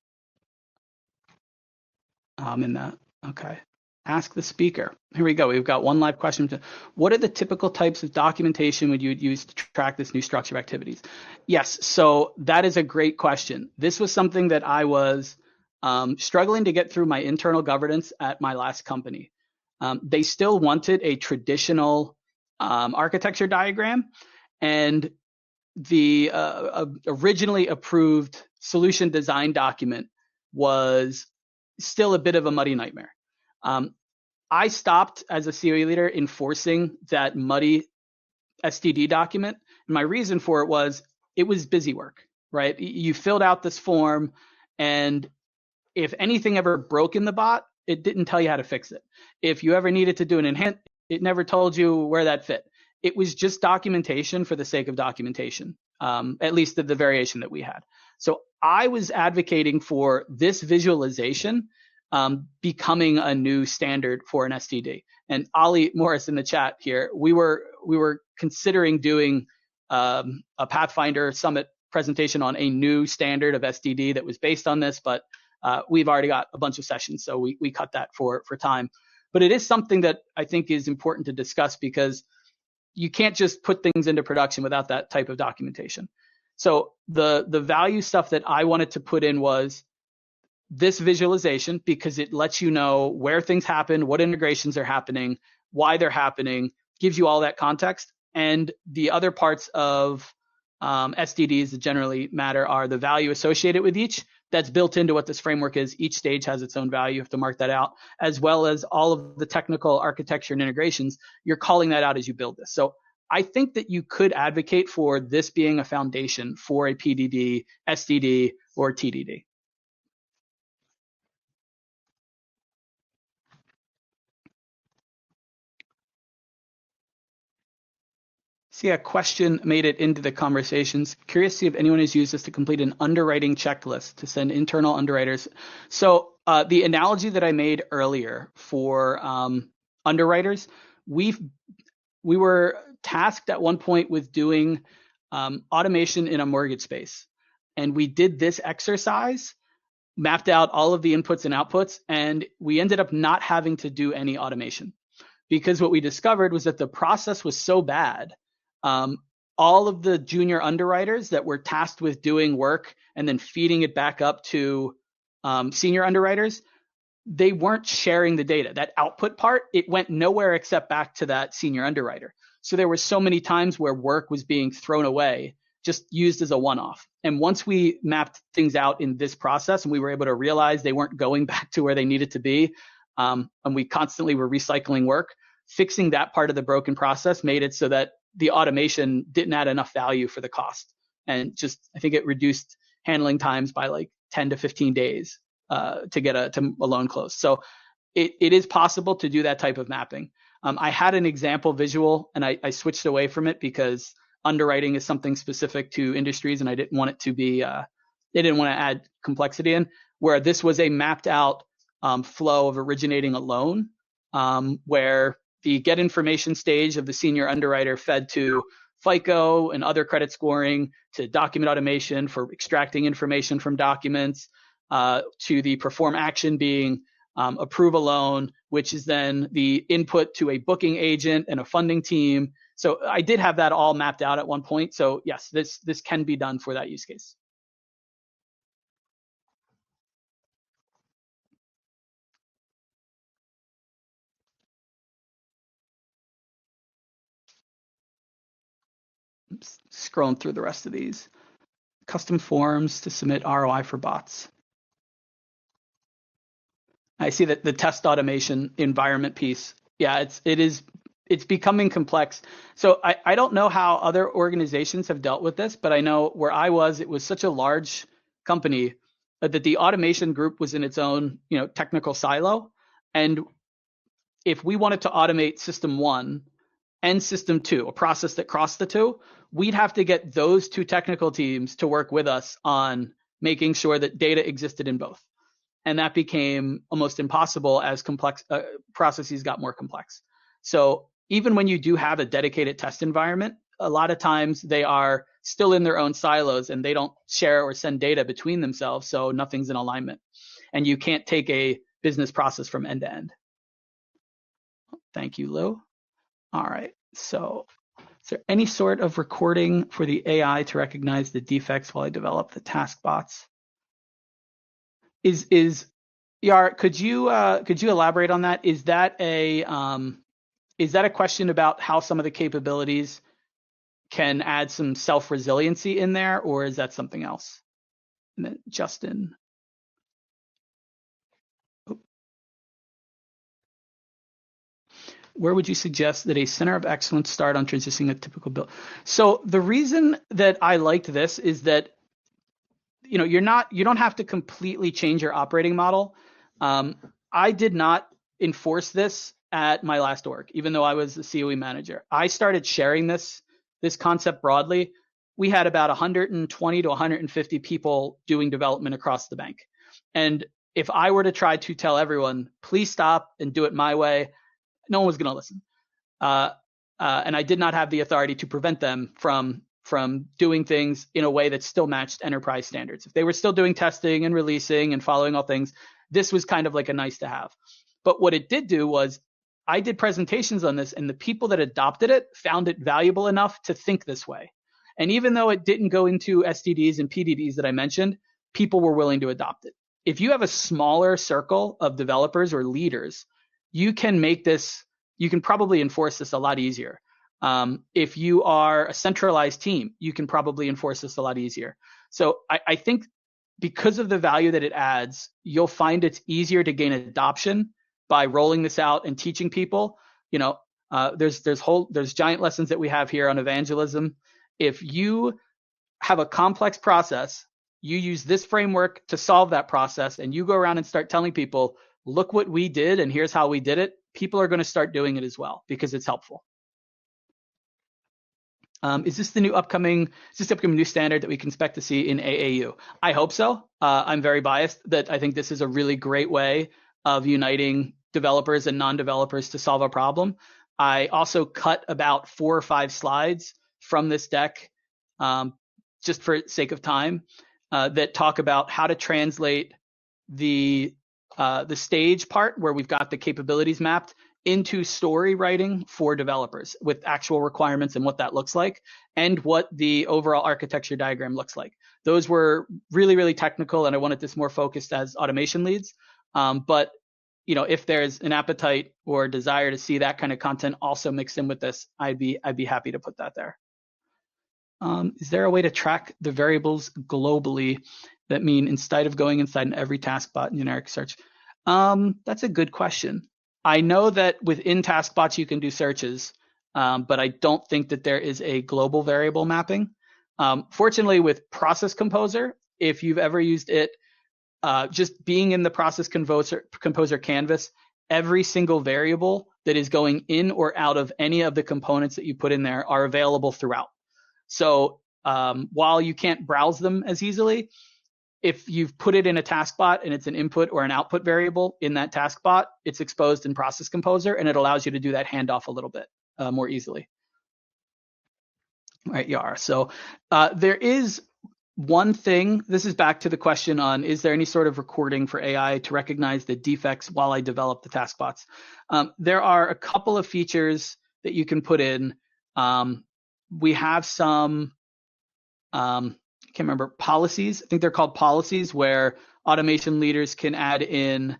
in that. Okay. Ask the speaker. Here we go. We've got one live question. What are the typical types of documentation would you use to track this new structure of activities? Yes, so that is a great question. This was something that I was struggling to get through my internal governance at my last company. They still wanted a traditional architecture diagram, and the originally approved solution design document was still a bit of a muddy nightmare. I stopped as a COE leader enforcing that muddy STD document. And my reason for it was busy work, right? You filled out this form, and if anything ever broke in the bot, it didn't tell you how to fix it. If you ever needed to do an enhance, it never told you where that fit. It was just documentation for the sake of documentation, at least the variation that we had. So I was advocating for this visualization becoming a new standard for an STD. And Ali Morris in the chat here, we were considering doing a Pathfinder Summit presentation on a new standard of STD that was based on this, but we've already got a bunch of sessions, so we cut that for time. But it is something that I think is important to discuss, because you can't just put things into production without that type of documentation. So the value stuff that I wanted to put in was this visualization, because it lets you know where things happen, what integrations are happening, why they're happening, gives you all that context. And the other parts of SDDs that generally matter are the value associated with each. That's built into what this framework is. Each stage has its own value. You have to mark that out, as well as all of the technical architecture and integrations. You're calling that out as you build this. So I think that you could advocate for this being a foundation for a PDD, SDD, or TDD. See, a question made it into the conversations. Curious to see if anyone has used this to complete an underwriting checklist to send internal underwriters. So the analogy that I made earlier for underwriters, we were tasked at one point with doing automation in a mortgage space. And we did this exercise, mapped out all of the inputs and outputs, and we ended up not having to do any automation. Because what we discovered was that the process was so bad, all of the junior underwriters that were tasked with doing work and then feeding it back up to senior underwriters, they weren't sharing the data. That output part, it went nowhere except back to that senior underwriter. So there were so many times where work was being thrown away, just used as a one-off. And once we mapped things out in this process and we were able to realize they weren't going back to where they needed to be, and we constantly were recycling work, fixing that part of the broken process made it so that the automation didn't add enough value for the cost. And just, I think it reduced handling times by like 10 to 15 days to get a loan closed. So it is possible to do that type of mapping. I had an example visual, and I switched away from it because underwriting is something specific to industries, and I didn't want it to be. They didn't want to add complexity in. Where this was a mapped out flow of originating a loan, where the get information stage of the senior underwriter fed to FICO and other credit scoring, to document automation for extracting information from documents, to the perform action being approve a loan, which is then the input to a booking agent and a funding team. So I did have that all mapped out at one point. So yes, this can be done for that use case. Oops, scrolling through the rest of these. Custom forms to submit ROI for bots. I see that the test automation environment piece. Yeah, it's becoming complex. So I don't know how other organizations have dealt with this, but I know where I was, it was such a large company that the automation group was in its own, technical silo. And if we wanted to automate system 1 and system 2, a process that crossed the two, we'd have to get those two technical teams to work with us on making sure that data existed in both. And that became almost impossible as complex processes got more complex. So even when you do have a dedicated test environment, a lot of times they are still in their own silos and they don't share or send data between themselves, so nothing's in alignment. And you can't take a business process from end to end. Thank you, Lou. All right, so is there any sort of recording for the AI to recognize the defects while I develop the task bots? Yar, could you elaborate on that? Is that a question about how some of the capabilities can add some self-resiliency in there, or is that something else? And then Justin. Where would you suggest that a center of excellence start on transitioning a typical build? So the reason that I liked this is that you don't have to completely change your operating model. I did not enforce this at my last org, even though I was the COE manager. I started sharing this concept broadly. We had about 120 to 150 people doing development across the bank. And if I were to try to tell everyone, please stop and do it my way, no one was going to listen. And I did not have the authority to prevent them from doing things in a way that still matched enterprise standards. If they were still doing testing and releasing and following all things, this was kind of like a nice to have. But what it did do was I did presentations on this, and the people that adopted it found it valuable enough to think this way. And even though it didn't go into SDDs and PDDs that I mentioned, people were willing to adopt it. If you have a smaller circle of developers or leaders, you can probably enforce this a lot easier. If you are a centralized team, you can probably enforce this a lot easier. So I think because of the value that it adds, you'll find it's easier to gain adoption by rolling this out and teaching people. There's giant lessons that we have here on evangelism. If you have a complex process, you use this framework to solve that process, and you go around and start telling people, look what we did and here's how we did it, people are going to start doing it as well because it's helpful. Is this the upcoming new standard that we can expect to see in AAU? I hope so. I'm very biased that I think this is a really great way of uniting developers and non-developers to solve a problem. I also cut about 4 or 5 slides from this deck, just for sake of time, that talk about how to translate the stage part where we've got the capabilities mapped into story writing for developers with actual requirements and what that looks like and what the overall architecture diagram looks like. Those were really, really technical, and I wanted this more focused as automation leads. But if there's an appetite or desire to see that kind of content also mixed in with this, I'd be happy to put that there. Is there a way to track the variables globally that mean instead of going inside every taskbot in generic search? That's a good question. I know that within taskbots you can do searches, but I don't think that there is a global variable mapping. Fortunately, with Process Composer, if you've ever used it, just being in the Process Composer canvas, every single variable that is going in or out of any of the components that you put in there are available throughout. So while you can't browse them as easily, if you've put it in a taskbot and it's an input or an output variable in that taskbot, it's exposed in Process Composer, and it allows you to do that handoff a little bit more easily. Right, you are. So there is one thing, this is back to the question on, is there any sort of recording for AI to recognize the defects while I develop the taskbots? There are a couple of features that you can put in. We have some, I can't remember, policies. I think they're called policies, where automation leaders can add in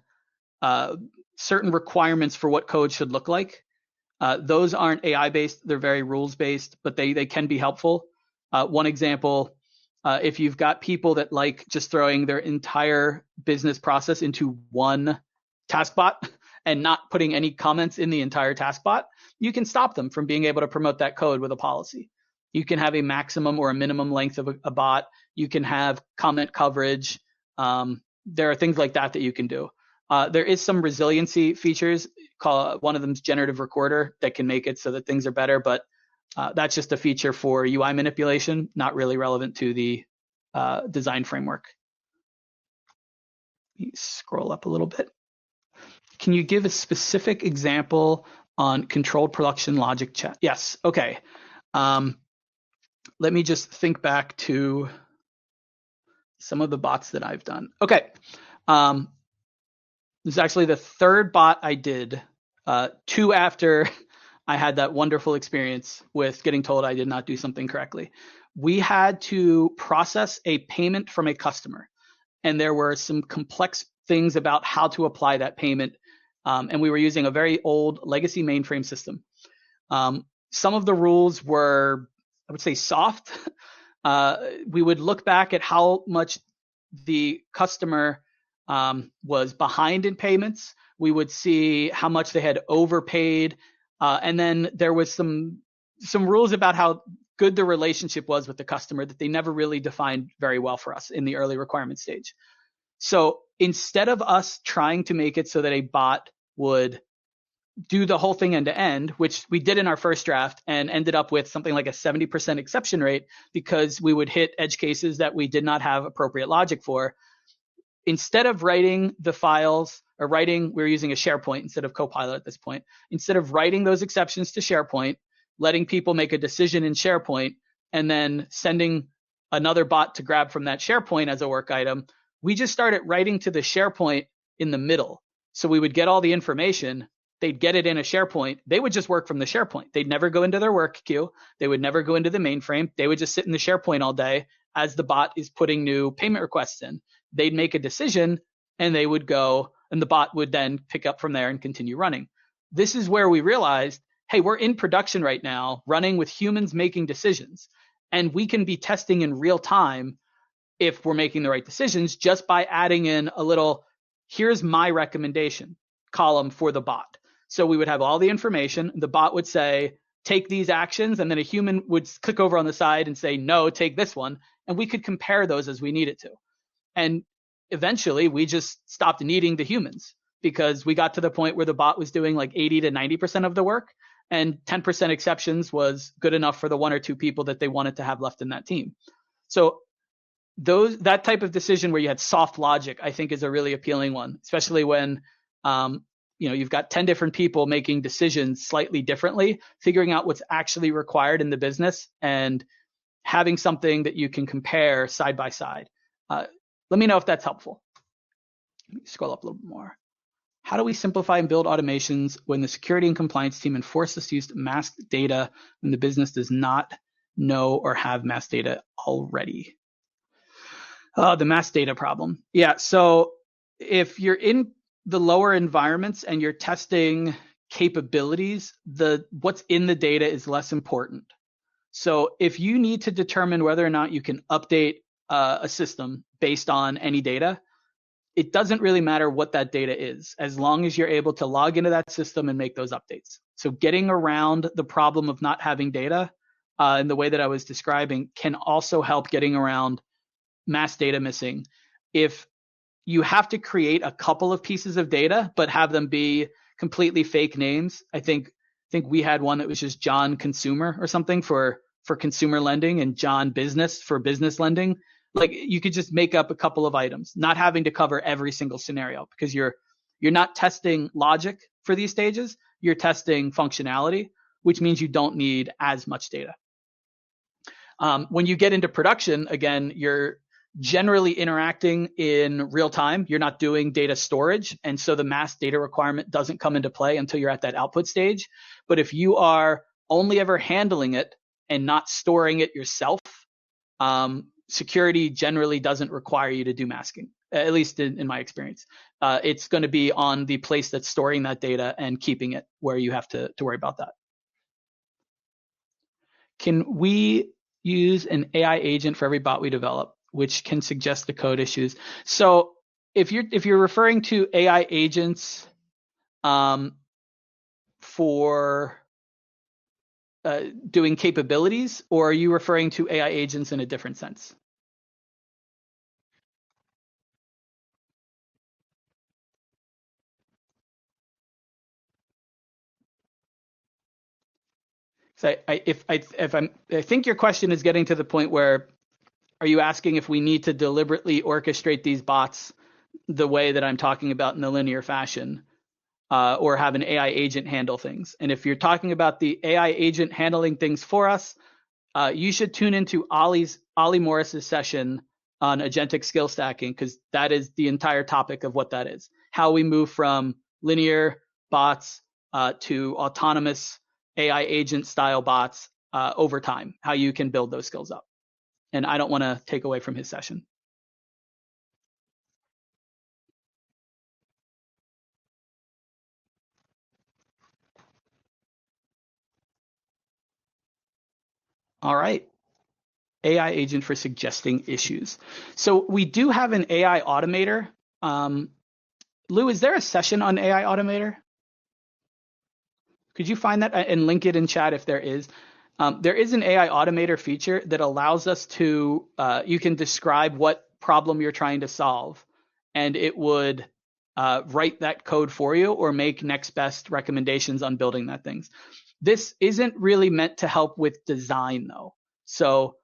certain requirements for what code should look like. Those aren't AI based, they're very rules based, but they can be helpful. One example, if you've got people that like just throwing their entire business process into one taskbot and not putting any comments in the entire taskbot, you can stop them from being able to promote that code with a policy. You can have a maximum or a minimum length of a bot. You can have comment coverage. There are things like that that you can do. There is some resiliency features. One of them is generative recorder that can make it so that things are better, but that's just a feature for UI manipulation, not really relevant to the design framework. Let me scroll up a little bit. Can you give a specific example on controlled production logic chat? Yes, okay. Let me just think back to some of the bots that I've done. Okay. This is actually the third bot I did, 2 after I had that wonderful experience with getting told I did not do something correctly. We had to process a payment from a customer, and there were some complex things about how to apply that payment, and we were using a very old legacy mainframe system. Some of the rules were, I would say, soft. We would look back at how much the customer was behind in payments. We would see how much they had overpaid, and then there was some rules about how good the relationship was with the customer that they never really defined very well for us in the early requirement stage. So instead of us trying to make it so that a bot would do the whole thing end to end, which we did in our first draft and ended up with something like a 70% exception rate because we would hit edge cases that we did not have appropriate logic for. Instead of writing the files, or we're using a SharePoint instead of Copilot at this point. Instead of writing those exceptions to SharePoint, letting people make a decision in SharePoint, and then sending another bot to grab from that SharePoint as a work item, we just started writing to the SharePoint in the middle. So we would get all the information, they'd get it in a SharePoint, they would just work from the SharePoint. They'd never go into their work queue, they would never go into the mainframe, they would just sit in the SharePoint all day as the bot is putting new payment requests in. They'd make a decision and they would go, and the bot would then pick up from there and continue running. This is where we realized, hey, we're in production right now, running with humans making decisions, and we can be testing in real time if we're making the right decisions just by adding in a little, here's my recommendation column for the bot. So we would have all the information, the bot would say, take these actions, and then a human would click over on the side and say, no, take this one, and we could compare those as we needed to. And eventually we just stopped needing the humans because we got to the point where the bot was doing like 80 to 90% of the work, and 10% exceptions was good enough for the 1 or 2 people that they wanted to have left in that team. So that type of decision where you had soft logic, I think, is a really appealing one, especially when you've got 10 different people making decisions slightly differently, figuring out what's actually required in the business and having something that you can compare side by side. Let me know if that's helpful. Let me scroll up a little bit more. How do we simplify and build automations when the security and compliance team enforce us to use masked data when the business does not know or have masked data already? The masked data problem. Yeah, so if you're in the lower environments and you're testing capabilities, what's in the data is less important. So if you need to determine whether or not you can update a system based on any data, it doesn't really matter what that data is, as long as you're able to log into that system and make those updates. So getting around the problem of not having data in the way that I was describing can also help getting around mass data missing. If you have to create a couple of pieces of data, but have them be completely fake names. I think we had one that was just John Consumer or something for consumer lending and John Business for business lending. Like you could just make up a couple of items, not having to cover every single scenario, because you're not testing logic for these stages. You're testing functionality, which means you don't need as much data. When you get into production, again, you're generally interacting in real time. You're not doing data storage, and so the mass data requirement doesn't come into play until you're at that output stage. But if you are only ever handling it and not storing it yourself, security generally doesn't require you to do masking, at least in my experience. It's going to be on the place that's storing that data and keeping it where you have to worry about that. Can we use an AI agent for every bot we develop, which can suggest the code issues? So if you're referring to AI agents for doing capabilities, or are you referring to AI agents in a different sense? So I think your question is getting to the point where, are you asking if we need to deliberately orchestrate these bots the way that I'm talking about in the linear fashion, or have an AI agent handle things? And if you're talking about the AI agent handling things for us, you should tune into Ollie Morris's session on agentic skill stacking, because that is the entire topic of what that is. How we move from linear bots to autonomous AI agent style bots over time, how you can build those skills up. And I don't want to take away from his session. All right. AI agent for suggesting issues. So we do have an AI automator. Lou, is there a session on AI automator? Could you find that and link it in chat if there is? There is an AI automator feature that allows us to, you can describe what problem you're trying to solve, and it would write that code for you or make next best recommendations on building that things. This isn't really meant to help with design though. So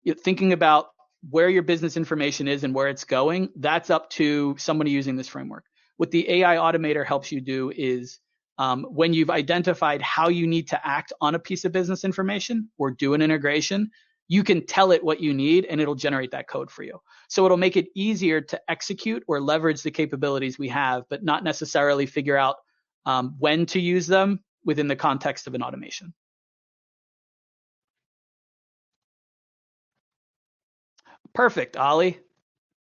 you're thinking about where your business information is and where it's going, that's up to somebody using this framework. What the AI automator helps you do is when you've identified how you need to act on a piece of business information or do an integration, you can tell it what you need and it'll generate that code for you. So it'll make it easier to execute or leverage the capabilities we have, but not necessarily figure out when to use them within the context of an automation. Perfect, Ollie.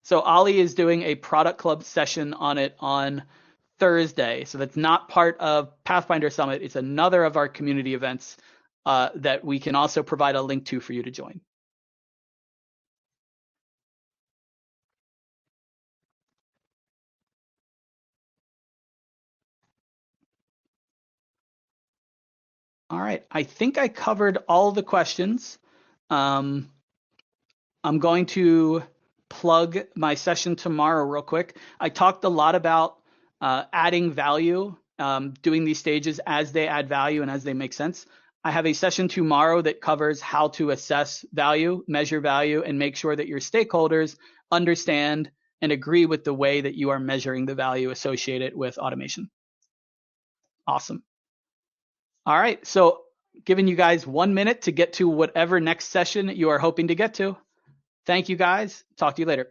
So Ollie is doing a product club session on it on Thursday. So that's not part of Pathfinder Summit. It's another of our community events that we can also provide a link to for you to join. All right, I think I covered all the questions. I'm going to plug my session tomorrow real quick. I talked a lot about adding value, doing these stages as they add value and as they make sense. I have a session tomorrow that covers how to assess value, measure value, and make sure that your stakeholders understand and agree with the way that you are measuring the value associated with automation. Awesome. All right, so giving you guys 1 minute to get to whatever next session you are hoping to get to. Thank you guys. Talk to you later.